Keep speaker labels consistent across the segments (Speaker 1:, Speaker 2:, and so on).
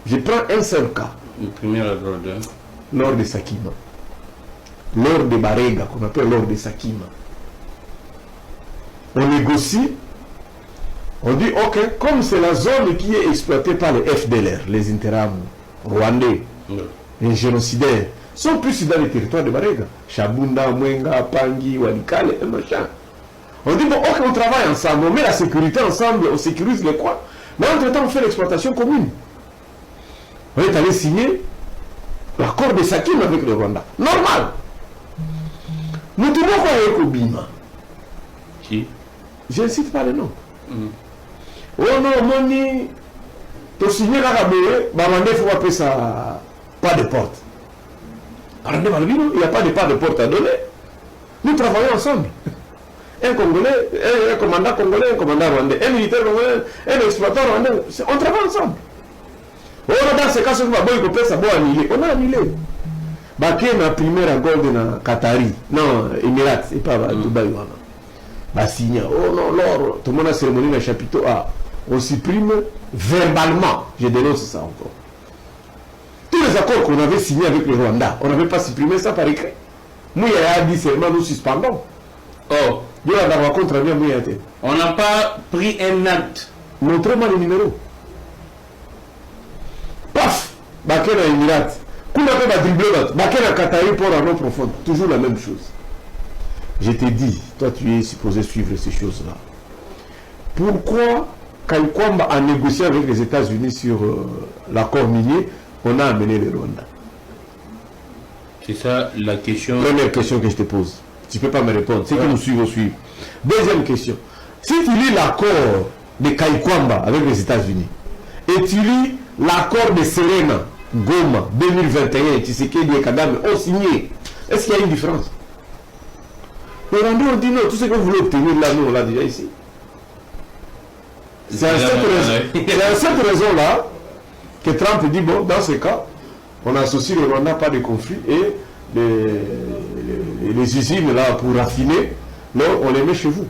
Speaker 1: Je prends un seul cas.
Speaker 2: Le premier lors
Speaker 1: de Sakima. Lors de Barega, qu'on appelle lors de Sakima. On négocie. On dit, ok, comme c'est la zone qui est exploitée par les FDLR, les Interam rwandais, les génocidaires, sont plus dans les territoires de Barega. Chabunda, Mwenga, Pangi, Walikale, et machin. On dit, bon, ok, on travaille ensemble, on met la sécurité ensemble, on sécurise les coins, mais entre-temps, on fait l'exploitation commune. On est allé signer l'accord de Sakim avec le Rwanda. Normal. Nous devons quoi avec Obima?
Speaker 2: Qui?
Speaker 1: Je ne cite pas le nom. Oh non, Moni, tu signes la Raboué, Barandé, il faut appeler ça pas de porte. Barandé, il n'y a pas de pas de porte à donner. Nous travaillons ensemble. Un Congolais, un commandant congolais, un commandant rwandais, un militaire congolais, un exploitant rwandais. On travaille ensemble. Oh, dans ce cas, on a annulé. Baké na première gold na Qatari, non, Emirates, c'est pas Dubaï. Bah, signé. Oh non, l'or, tout le monde a cérémonie dans le chapitre A. On supprime verbalement. Je dénonce ça encore. Tous les accords qu'on avait signés avec le Rwanda, on n'avait pas supprimé ça par écrit. Moi, il y a dit seulement nous suspendons.
Speaker 2: Oh,
Speaker 1: on
Speaker 2: n'a pas pris un acte.
Speaker 1: Montrez-moi les numéros. Paf, Baké na Emirates. Qu'on appelle la dribble, Baké na Qatari pour la non profonde. Toujours la même chose. Je t'ai dit, toi tu es supposé suivre ces choses-là. Pourquoi Kaikwamba a négocié avec les États-Unis sur l'accord minier, on a amené le Rwanda?
Speaker 2: C'est ça la question.
Speaker 1: Première question que je te pose. Tu ne peux pas me répondre. C'est que nous suivons. Deuxième question. Si tu lis l'accord de Kaikwamba avec les États-Unis et tu lis l'accord de Serena, Goma, 2021, Tshisekedi et Kagame ont signé, est-ce qu'il y a une différence? Les Rwandais ont dit non, tout ce que vous voulez obtenir là, nous on l'a déjà ici. C'est à cette raison-là que Trump dit bon, dans ce cas, on associe le Rwanda pas de conflit et les usines là pour raffiner, non, on les met chez vous.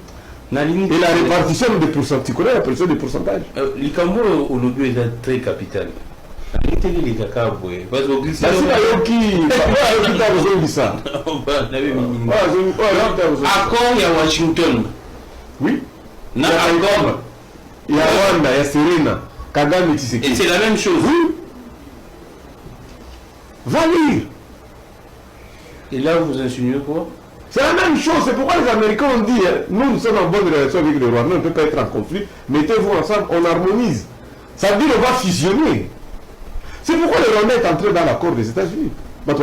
Speaker 1: Et la répartition des pourcentages, tu connais la répartition des pourcentages?
Speaker 2: Les Cambo aujourd'hui est très capital. Accord il y a Washington.
Speaker 1: Oui.
Speaker 2: Il y a Rwanda,
Speaker 1: il y a Serena, Kagame et Tshisekedi.
Speaker 2: Et c'est la même chose.
Speaker 1: Oui. Va lire.
Speaker 2: Et là vous insinuez quoi?
Speaker 1: C'est la même chose, c'est pourquoi les Américains ont dit, nous sommes en bonne relation avec le Rwanda, on ne peut pas être en conflit, mettez-vous ensemble, on harmonise. Ça veut dire qu'on va fusionner. C'est pourquoi le Rwanda est entré dans l'accord des États-Unis. On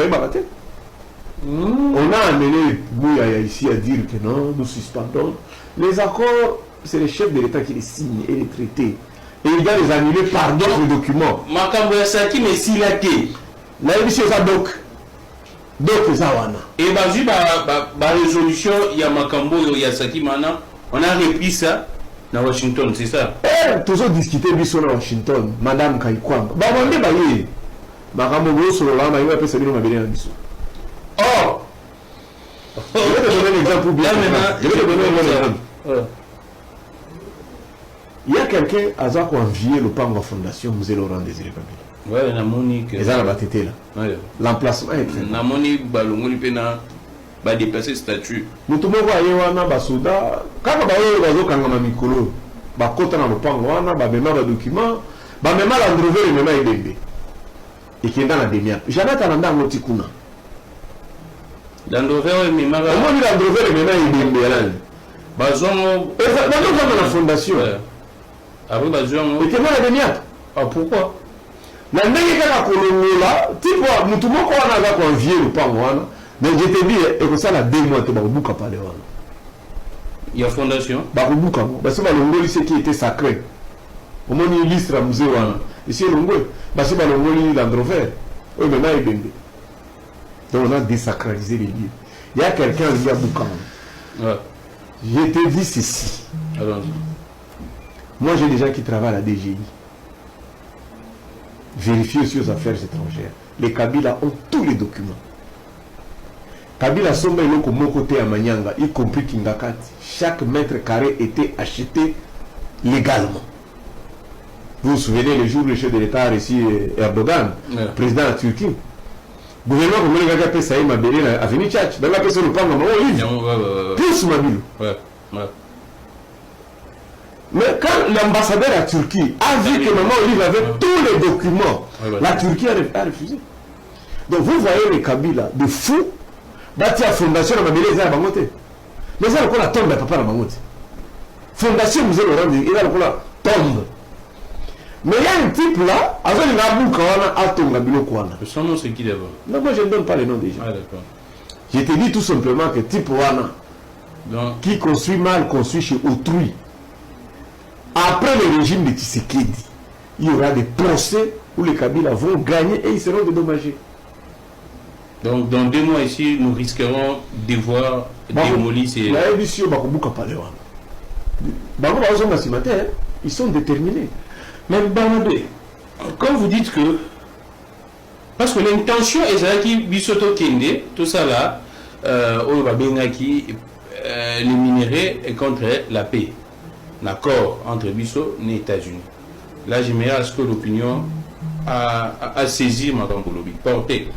Speaker 1: a amené Bouya ici à dire que non, nous suspendons. Les accords, c'est les chefs de l'État qui les signent et les traités. Et il doit les annuler par d'autres documents.
Speaker 2: Makambo Yasaki, mais s'il a été.
Speaker 1: La émission, ça donc. Donc, ça,
Speaker 2: et la résolution, il y a Makambo Yasaki maintenant. On a repris ça. Na Washington, c'est ça?
Speaker 1: Toujours discuter biso na Washington, Madame Kaikwamba. Bamande baye. Makambo sur le lama, il va passer bien mabele na biso. Oh! Je vais te donner un exemple bien. Je vais te donner un exemple. Il y a quelqu'un à Zako envié le Pangwa Fondation, Musée Laurent Désiré Kabila.
Speaker 2: Ouais, na Monique.
Speaker 1: Les gens batté là. L'emplacement est très.
Speaker 2: Na Monique balongoli pena. Ba dépasser statut.
Speaker 1: Mutumoko ayewana basoda kaka bayo bazokanga na mikolo bakota na lopango wana bamema ba document bamema la Androver mema ebembe ikenda na demia jamais tananda ngoti kuna
Speaker 2: L'Androver mema ga
Speaker 1: moi la Androver mema ebembe yalani
Speaker 2: bazongo
Speaker 1: bazongo na fondation
Speaker 2: après bazongo
Speaker 1: ikenda na demia.
Speaker 2: Ah pourquoi?
Speaker 1: Na ndenge kaka kolongola tipo mutumoko wana za ko envier lopango wana. Mais je te dis, et que ça, la 2 mois, tu vas au parler.
Speaker 2: Il y a fondation.
Speaker 1: Parce que le lycée qui était sacré. Au moins, il illustre un musée. Ici, le Longo. Parce que le Longo, l'Androver. Oui, mais là, il est. Donc, on a désacralisé les lieux. Il y a quelqu'un qui a Boukam. Je te dis ceci. Moi, j'ai des gens qui travaillent à la DGI. Vérifiez aussi aux affaires étrangères. Les Kabila ont tous les documents. Kabila Somba Iloko Mokote à Manyanga, y compris Kingakati, chaque mètre carré était acheté légalement. Vous vous souvenez le jour où le chef de l'État a reçu Erdogan, président de la Turquie. Le gouvernement congolais a fait ça, il m'a donné à venir tchatch. Il a fait ça le plan de plus Mabilo. Mais quand l'ambassadeur à Turquie a vu que Maman Olive avait tous les documents, la Turquie a refusé. Donc vous voyez les Kabila de fous, bâti la fondation de Mabilo, ils ont bangoté. Mais ils ont encore la tombe de papa de bangoté. Fondation, vous avez le rang, il a encore la tombe. Mais il y a un type là, avec une abou kawana, atonga bilo kwana.
Speaker 2: Son nom c'est qui d'abord?
Speaker 1: Non, moi je ne donne pas les noms des gens.
Speaker 2: Ah d'accord.
Speaker 1: Je te dis tout simplement que type wana,
Speaker 2: donc,
Speaker 1: qui construit mal, construit chez autrui. Après le régime de Tshisekedi, il y aura des procès où les Kabila vont gagner et ils seront dédommagés.
Speaker 2: donc dans 2 mois ici, nous risquerons de voir démolir ces...
Speaker 1: Ils sont déterminés.
Speaker 2: Mais Barnabé, quand vous dites que... Parce que l'intention est qui Bisoto Kende, tout ça là, les minéraux est contre la paix. L'accord entre Bisso et les États-Unis. Là, j'aimerais à ce que l'opinion a saisi ma Gambolobi, porté.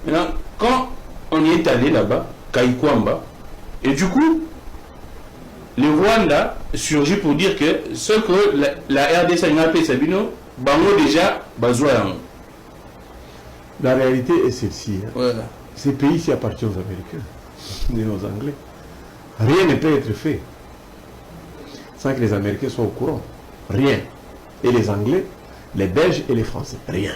Speaker 2: Maintenant, quand on y est allé là-bas, Kaikwamba, et du coup, le Rwanda surgit pour dire que ce que la RDC a fait Sabino, Bango déjà, Bazoyan.
Speaker 1: La réalité est celle-ci. Hein.
Speaker 2: Ouais.
Speaker 1: Ces pays-ci appartiennent aux Américains, aux Anglais. Rien ne peut être fait sans que les Américains soient au courant. Rien. Et les Anglais, les Belges et les Français. Rien.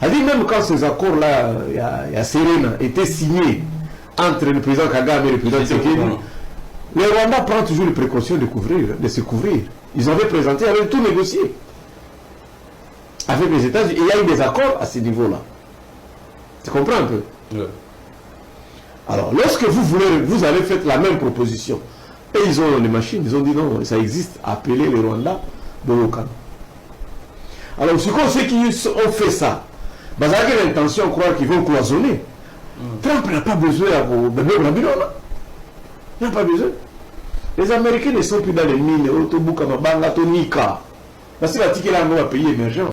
Speaker 1: C'est-à-dire même quand ces accords-là, il y a Serena, étaient signés entre le président Kagame et le président Tshisekedi, le Rwanda prend toujours les précautions de se couvrir. Ils avaient présenté, ils avaient tout négocié avec les États-Unis. Et il y a eu des accords à ce niveau-là. Tu comprends un peu?
Speaker 2: Ouais.
Speaker 1: Alors, lorsque vous avez fait la même proposition, et ils ont les machines, ils ont dit non, ça existe, appelez les Rwandais de l'Okan. Alors, ceux qui ont fait ça, ils ont l'intention de croire qu'ils vont cloisonner. Trump n'a pas besoin de Babylone. Il n'a pas besoin. Les Américains ne sont plus dans les mines, Autobouka, Mabanga, Tonika. Parce que la pays émergent.